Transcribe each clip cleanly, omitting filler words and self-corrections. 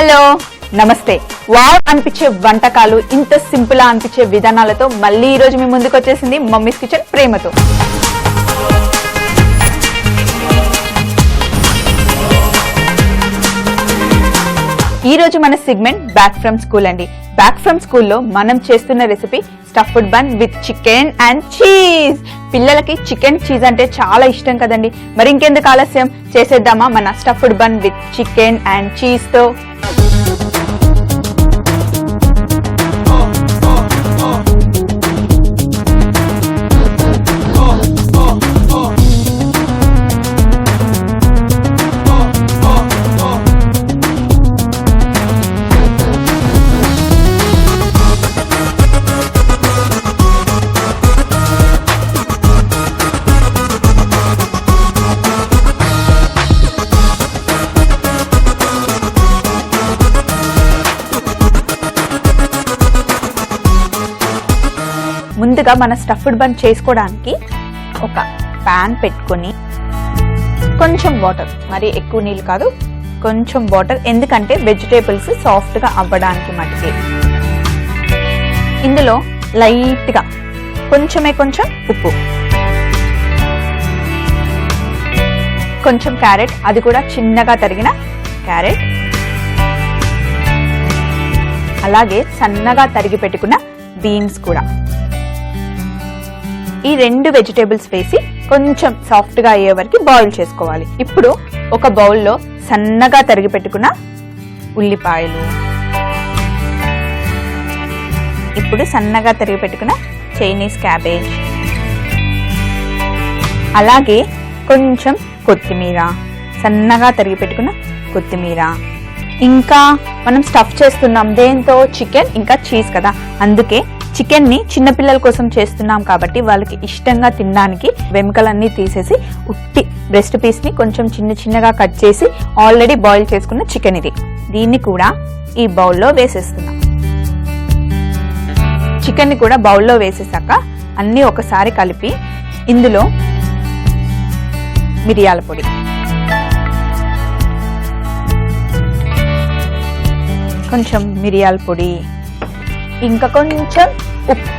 Hello నమస్తే. Wow అనిపించే వంటకాలు ఇంత సింపుల్ గా అనిపించే విధానాలతో మళ్ళీ ఈ రోజు మీ ముందుకు వచ్చేసింది మమ్మీస్ కిచెన్ ప్రేమతో. ఈ రోజు మన సెగ్మెంట్ బ్యాక్ ఫ్రమ్ స్కూల్ అండి. బ్యాక్ ఫ్రమ్ స్కూల్లో మనం చేస్తున్న recipe stuffed bun with chicken and cheese. పిల్లలకి చికెన్ చీజ్ అంటే చాలా ఇష్టం కదండి. మరి ఇంకెందుకు ఆలస్యం, చేసేద్దామా మన stuffed bun with chicken and cheese తో. ముందుగా మన స్టఫ్డ్ బన్ చేసుకోవడానికి ఒక ప్యాన్ పెట్టుకొని కొంచెం వాటర్, మరి ఎక్కువ నీళ్ళు కాదు, కొంచెం వాటర్, ఎందుకంటే వెజిటేబుల్స్ సాఫ్ట్ గా అవ్వడానికి మటుకే. ఇందులో లైట్ గా కొంచెం ఉప్పు, కొంచెం క్యారెట్, అది కూడా చిన్నగా తరిగిన క్యారెట్, అలాగే సన్నగా తరిగి పెట్టుకున్న బీన్స్ కూడా. ఈ రెండు వెజిటేబుల్స్ వేసి కొంచెం సాఫ్ట్ గా అయ్యే వరకు బాయిల్ చేసుకోవాలి. ఇప్పుడు ఒక బౌల్లో సన్నగా తరిగి పెట్టుకున్న ఉల్లిపాయలు, ఇప్పుడు సన్నగా తరిగి పెట్టుకున్న చైనీస్ క్యాబేజ్, అలాగే కొంచెం కొత్తిమీర, సన్నగా తరిగి పెట్టుకున్న కొత్తిమీర. ఇంకా మనం స్టఫ్ చేస్తున్నాం దేంతో, చికెన్ ఇంకా చీజ్ కదా, అందుకే చికెన్ ని చిన్నపిల్లల కోసం చేస్తున్నాం కాబట్టి వాళ్ళకి ఇష్టంగా తినడానికి వెముకలన్నీ తీసేసి ఉట్టి బ్రెస్ట్ పీస్ ని కొంచెం చిన్నగా కట్ చేసి ఆల్రెడీ బాయిల్ చేసుకున్న చికెన్ ఇది. దీన్ని కూడా ఈ బౌల్లో వేసేస్తున్నాం. చికెన్ ని కూడా బౌల్లో వేసేసాక అన్ని ఒకసారి కలిపి ఇందులో మిరియాల పొడి, కొంచెం మిరియాల పొడి, ఇంకా కొంచెం ఉప్పు,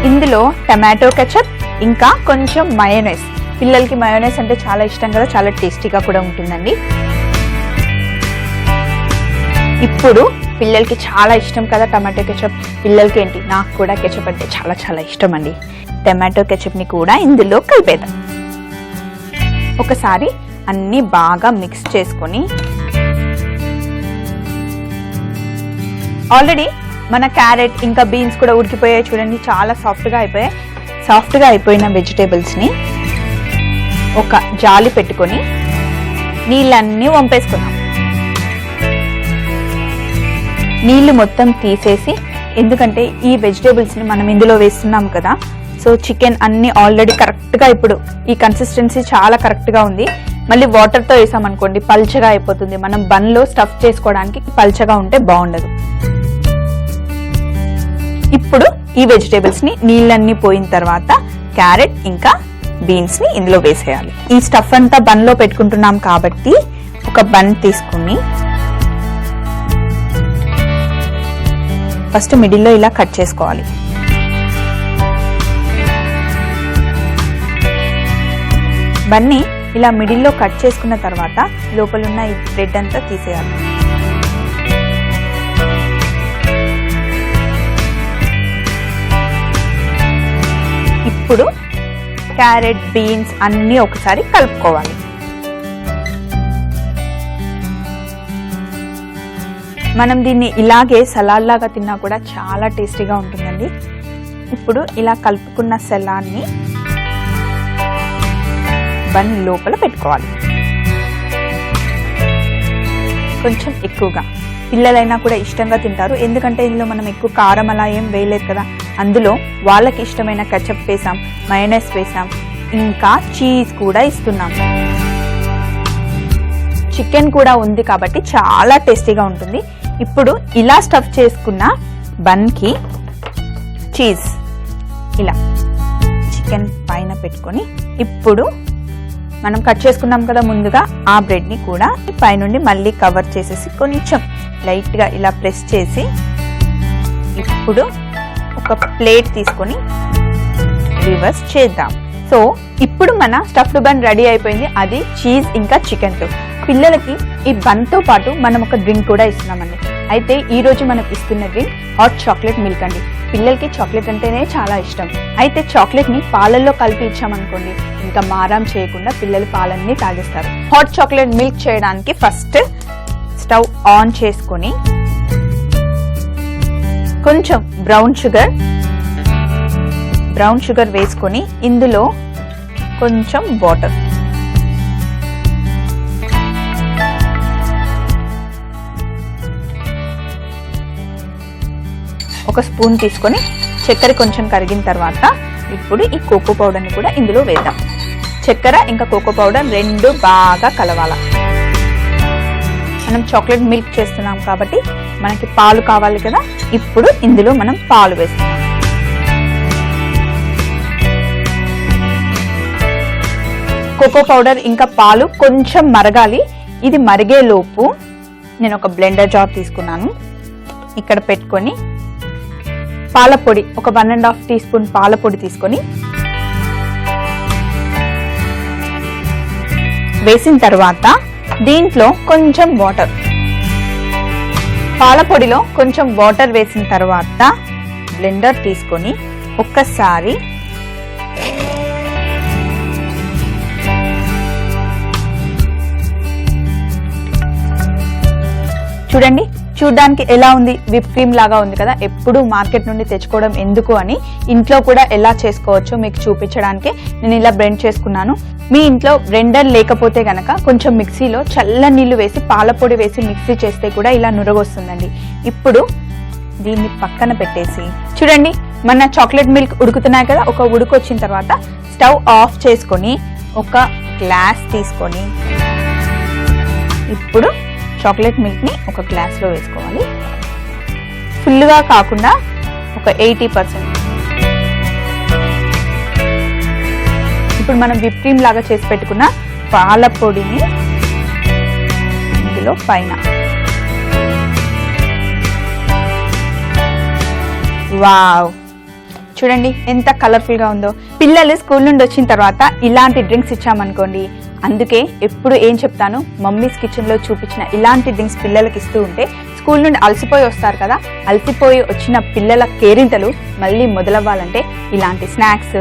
ఇందులో టమాటో కెచప్, ఇంకా కొంచెం మయోనైస్. పిల్లలకి మయోనైస్ అంటే చాలా ఇష్టం కదా, చాలా టేస్టీగా కూడా ఉంటుందండి. ఇప్పుడు పిల్లలకి చాలా ఇష్టం కదా టమాటో కెచప్, పిల్లలకి ఏంటి, నాకు కూడా కెచప్ అంటే చాలా ఇష్టం అండి. టమాటో కెచప్ ని కూడా ఇందులో కలిపేద్దాం. ఒకసారి అన్ని బాగా మిక్స్ చేసుకొని, ఆల్రెడీ మన క్యారెట్ ఇంకా బీన్స్ కూడా ఉడికిపోయాయి చూడండి, చాలా సాఫ్ట్గా అయిపోయాయి. సాఫ్ట్గా అయిపోయిన వెజిటేబుల్స్ని ఒక జాలి పెట్టుకొని నీళ్ళన్నీ వంపేసుకున్నాం. నీళ్లు మొత్తం తీసేసి, ఎందుకంటే ఈ వెజిటేబుల్స్ని మనం ఇందులో వేస్తున్నాం కదా, సో చికెన్ అన్ని ఆల్రెడీ కరెక్ట్గా, ఇప్పుడు ఈ కన్సిస్టెన్సీ చాలా కరెక్ట్గా ఉంది. మళ్ళీ వాటర్తో వేసామనుకోండి పల్చగా అయిపోతుంది. మనం బన్లో స్టఫ్ చేసుకోవడానికి పల్చగా ఉంటే బాగుండదు. ఇప్పుడు ఈ వెజిటేబుల్స్ ని నీళ్ళన్నీ పోయిన తర్వాత క్యారెట్ ఇంకా బీన్స్ ని ఇందులో వేసేయాలి. ఈ స్టఫ్ అంతా బన్ లో పెట్టుకుంటున్నాం కాబట్టి ఒక బన్ తీసుకుని ఫస్ట్ మిడిల్లో ఇలా కట్ చేసుకోవాలి. బన్ని ఇలా మిడిల్లో కట్ చేసుకున్న తర్వాత లోపల ఉన్న ఈ బ్రెడ్ అంతా తీసేయాలి. ఇప్పుడు క్యారెట్ బీన్స్ అన్నీ ఒకసారి కలుపుకోవాలి. మనం దీన్ని ఇలాగే సలాడ్ లాగా తిన్నా కూడా చాలా టేస్టీగా ఉంటుందండి. ఇప్పుడు ఇలా కలుపుకున్న సలాడ్ని బన్ లోపల పెట్టుకోవాలి. కొంచెం ఎక్కువగా, పిల్లలైనా కూడా ఇష్టంగా తింటారు, ఎందుకంటే ఇందులో మనం ఎక్కువ కారం అలా ఏం వేయలేదు కదా. అందులో వాళ్ళకి ఇష్టమైన కెచప్ వేసాం, మయోనైస్ వేసాం, ఇంకా చీజ్ కూడా ఇస్తున్నాం. చికెన్ కూడా ఉంది కాబట్టి చాలా టేస్టీగా ఉంటుంది. ఇప్పుడు ఇలా స్టఫ్ చేసుకున్న బన్ కి చీజ్ ఇలా చికెన్ పైన పెట్టుకొని ఇప్పుడు మనం కట్ చేసుకున్నాం కదా ముందుగా, ఆ బ్రెడ్ని కూడా పైనుండి మళ్ళీ కవర్ చేసేసి కొంచెం లైట్గా ఇలా ప్రెస్ చేసి ఇప్పుడు ఒక ప్లేట్ తీసుకొని రివర్స్ చేద్దాం. సో ఇప్పుడు మన స్టఫ్డ్ బన్ రెడీ అయిపోయింది. అది చీజ్ ఇంకా చికెన్తో. పిల్లలకి ఈ బన్తో పాటు మనం ఒక డ్రింక్ కూడా ఇస్తున్నామండి. అయితే ఈ రోజు మనం ఇస్తున్న డ్రింక్ హాట్ చాక్లెట్ మిల్క్ అండి. పిల్లలకి చాక్లెట్ అంటేనే చాలా ఇష్టం. అయితే చాక్లెట్ని పాలల్లో కలిపి ఇచ్చామనుకోండి, ఇంకా మారం చేయకుండా పిల్లలు పాలన్నీ తాగేస్తారు. హాట్ చాక్లెట్ మిల్క్ చేయడానికి ఫస్ట్ స్టవ్ ఆన్ చేసుకొని కొంచెం బ్రౌన్ షుగర్ వేసుకొని ఇందులో కొంచెం వాటర్, ఒక స్పూన్ తీసుకొని చక్కెర కొంచెం కరిగిన తర్వాత ఇప్పుడు ఈ కోకో పౌడర్ని కూడా ఇందులో వేద్దాం. చక్కెర ఇంకా కోకో పౌడర్ రెండు బాగా కలవాల. మనం చాక్లెట్ మిల్క్ చేస్తున్నాం కాబట్టి మనకి పాలు కావాలి కదా. ఇప్పుడు ఇందులో మనం పాలు వేస్తాం. కోకో పౌడర్ ఇంకా పాలు కొంచెం మరగాలి. ఇది మరిగే లోపు నేను ఒక బ్లెండర్ జార్ తీసుకున్నాను. ఇక్కడ పెట్టుకొని పాలపొడి ఒక 1.5 టీ స్పూన్ పాలపొడి తీసుకొని వేసిన తర్వాత దీంట్లో కొంచెం వాటర్, పాలపొడిలో కొంచెం వాటర్ వేసిన తర్వాత బ్లెండర్ తీసుకొని ఒక్కసారి చూడండి. చూడ్డానికి ఎలా ఉంది? విప్ క్రీమ్ లాగా ఉంది కదా. ఎప్పుడు మార్కెట్ నుండి తెచ్చుకోవడం ఎందుకు అని ఇంట్లో కూడా ఎలా చేసుకోవచ్చో మీకు చూపించడానికి నేను ఇలా బ్లెండ్ చేసుకున్నాను. మీ ఇంట్లో బ్లెండర్ లేకపోతే గనక కొంచెం మిక్సీలో చల్ల నీళ్లు వేసి పాలపొడి వేసి మిక్సీ చేస్తే కూడా ఇలా నురగొస్తుందండి. ఇప్పుడు దీన్ని పక్కన పెట్టేసి చూడండి, మన చాక్లెట్ మిల్క్ ఉడుకుతున్నాయి కదా. ఒక ఉడుకు వచ్చిన తర్వాత స్టవ్ ఆఫ్ చేసుకొని ఒక గ్లాస్ తీసుకొని ఇప్పుడు చాక్లెట్ మిల్క్ని ఒక గ్లాస్లో వేసుకోవాలి. ఫుల్గా కాకుండా ఒక 80%. ఇప్పుడు మనం విప్ క్రీమ్ లాగా చేసి పెట్టుకున్న పాల పొడిని ఇందులో పైన, వావ్ చూడండి ఎంత కలర్ఫుల్గా ఉందో. పిల్లలు స్కూల్ నుండి వచ్చిన తర్వాత ఇలాంటి డ్రింక్స్ ఇచ్చామనుకోండి, అందుకే ఎప్పుడు ఏం చెప్తాను, మమ్మీస్ కిచెన్లో చూపించిన ఇలాంటి డ్రింక్స్ పిల్లలకి ఇస్తూ ఉంటే స్కూల్ నుండి అలసిపోయి వస్తారు కదా, అలసిపోయి వచ్చిన పిల్లల కేరింతలు మళ్ళీ మొదలవ్వాలంటే ఇలాంటి స్నాక్స్,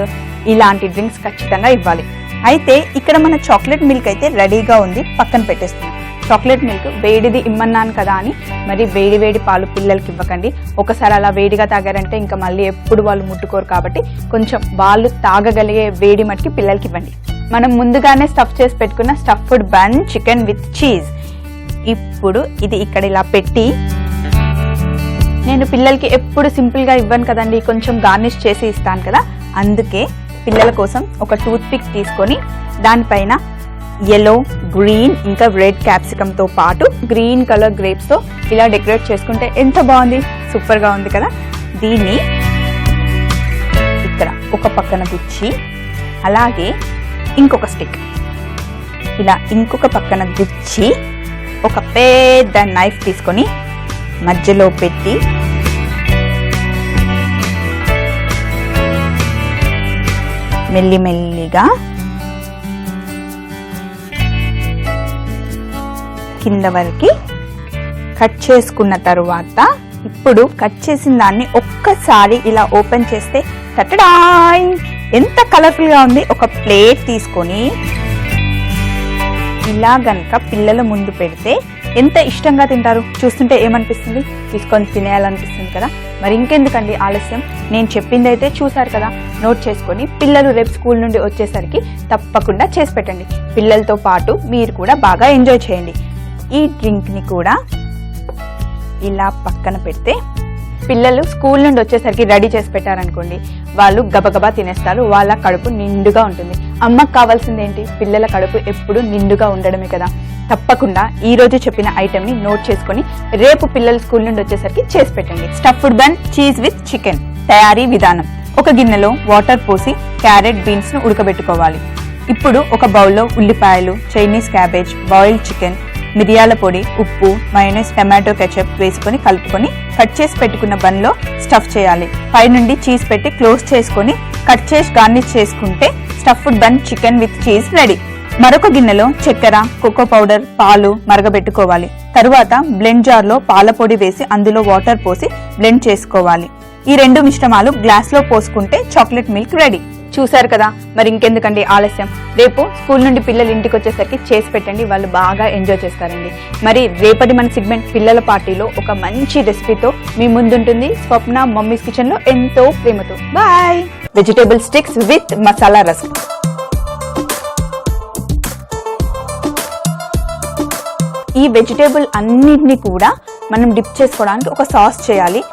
ఇలాంటి డ్రింక్స్ ఖచ్చితంగా ఇవ్వాలి. అయితే ఇక్కడ మన చాక్లెట్ మిల్క్ అయితే రెడీగా ఉంది, పక్కన పెట్టేస్తున్నాం. చాక్లెట్ మిల్క్ వేడిది ఇమ్మన్నాను కదా అని మరి వేడి పాలు పిల్లలకి ఇవ్వకండి. ఒకసారి అలా వేడిగా తాగారంటే ఇంకా మళ్ళీ ఎప్పుడు వాళ్ళు ముట్టుకోరు. కాబట్టి కొంచెం వాళ్ళు తాగగలిగే వేడి మట్టికి పిల్లలకి ఇవ్వండి. మనం ముందుగానే స్టఫ్ చేసి పెట్టుకున్న stuffed bun chicken with cheese. ఇప్పుడు ఇది ఇక్కడ ఇలా పెట్టి, నేను పిల్లలకి ఎప్పుడు సింపుల్గా ఇవ్వను కదండి, కొంచెం గార్నిష్ చేసి ఇస్తాను కదా. అందుకే పిల్లల కోసం ఒక టూత్ పిక్ తీసుకొని దానిపైన yellow, గ్రీన్ ఇంకా రెడ్ క్యాప్సికమ్తో పాటు గ్రీన్ కలర్ గ్రేప్స్తో ఇలా డెకరేట్ చేసుకుంటే ఎంత బాగుంది, సూపర్గా ఉంది కదా. దీన్ని ఇక్కడ ఒక పక్కన గుచ్చి, అలాగే ఇంకొక స్టిక్ ఇలా ఇంకొక పక్కన గుచ్చి ఒక పెద్ద నైఫ్ తీసుకొని మధ్యలో పెట్టి మెల్లిమెల్లిగా కింద వరకు కట్ చేసుకున్న తరువాత ఇప్పుడు కట్ చేసిన దాన్ని ఒక్కసారి ఇలా ఓపెన్ చేస్తే టటడాయ్ ఎంత కలర్ఫుల్ గా ఉంది. ఒక ప్లేట్ తీసుకొని ఇలా గనక పిల్లల ముందు పెడితే ఎంత ఇష్టంగా తింటారు. చూస్తుంటే ఏమనిపిస్తుంది, తీసుకొని తినేయాలనిపిస్తుంది కదా. మరి ఇంకెందుకండి ఆలస్యం, నేను చెప్పింది అయితే చూసారు కదా, నోట్ చేసుకొని పిల్లలు రేపు స్కూల్ నుండి వచ్చేసరికి తప్పకుండా చేసి పెట్టండి. పిల్లలతో పాటు మీరు కూడా బాగా ఎంజాయ్ చేయండి. ఈ డ్రింక్ని కూడా ఇలా పక్కన పెడితే పిల్లలు స్కూల్ నుండి వచ్చేసరికి రెడీ చేసి పెట్టారనుకోండి, వాళ్ళు గబగబా తినేస్తారు, వాళ్ళ కడుపు నిండుగా ఉంటుంది. అమ్మకు కావాల్సింది ఏంటి, పిల్లల కడుపు ఎప్పుడు నిండుగా ఉండడమే కదా. తప్పకుండా ఈ రోజు చెప్పిన ఐటెంని నోట్ చేసుకొని రేపు పిల్లలు స్కూల్ నుండి వచ్చేసరికి చేసి పెట్టండి. Stuffed bun cheese with chicken తయారీ విధానం. ఒక గిన్నెలో వాటర్ పోసి క్యారెట్ బీన్స్ ను ఉడకబెట్టుకోవాలి. ఇప్పుడు ఒక బౌల్లో ఉల్లిపాయలు, చైనీస్ క్యాబేజ్, బాయిల్డ్ చికెన్, మిరియాల పొడి, ఉప్పు, మయోనైస్, టమాటో కెచప్ వేసుకొని కలుపుకొని కట్ చేసి పెట్టుకున్న బన్లో స్టఫ్ చేయాలి. పైనుండి చీజ్ పెట్టి క్లోజ్ చేసుకొని కట్ చేసి గార్నిష్ చేసుకుంటే stuffed bun chicken with cheese ready. మరొక గిన్నెలో చక్కెర, కోకో పౌడర్, పాలు మరగబెట్టుకోవాలి. తరువాత బ్లెండ్ జార్లో పాల పొడి వేసి అందులో వాటర్ పోసి బ్లెండ్ చేసుకోవాలి. ఈ రెండు మిశ్రమాలు గ్లాస్లో పోసుకుంటే చాక్లెట్ మిల్క్ రెడీ. చూసారు కదా, మరి ఇంకెందుకండి ఆలస్యం, రేపు స్కూల్ నుండి పిల్లలు ఇంటికి వచ్చేసరికి చేసి పెట్టండి, వాళ్ళు బాగా ఎంజాయ్ చేస్తారండి. మరి రేపటి మన సెగ్మెంట్ పిల్లల పార్టీలో ఒక మంచి రెసిపీతో మీ ముందుంటుంది స్వప్న మమ్మీస్ కిచెన్ లో ఎంతో ప్రేమతో. Bye. Vegetable sticks with masala rusk. ఈ వెజిటేబుల్ అన్నిటిని కూడా మనం డిప్ చేసుకోవడానికి ఒక సాస్ చేయాలి.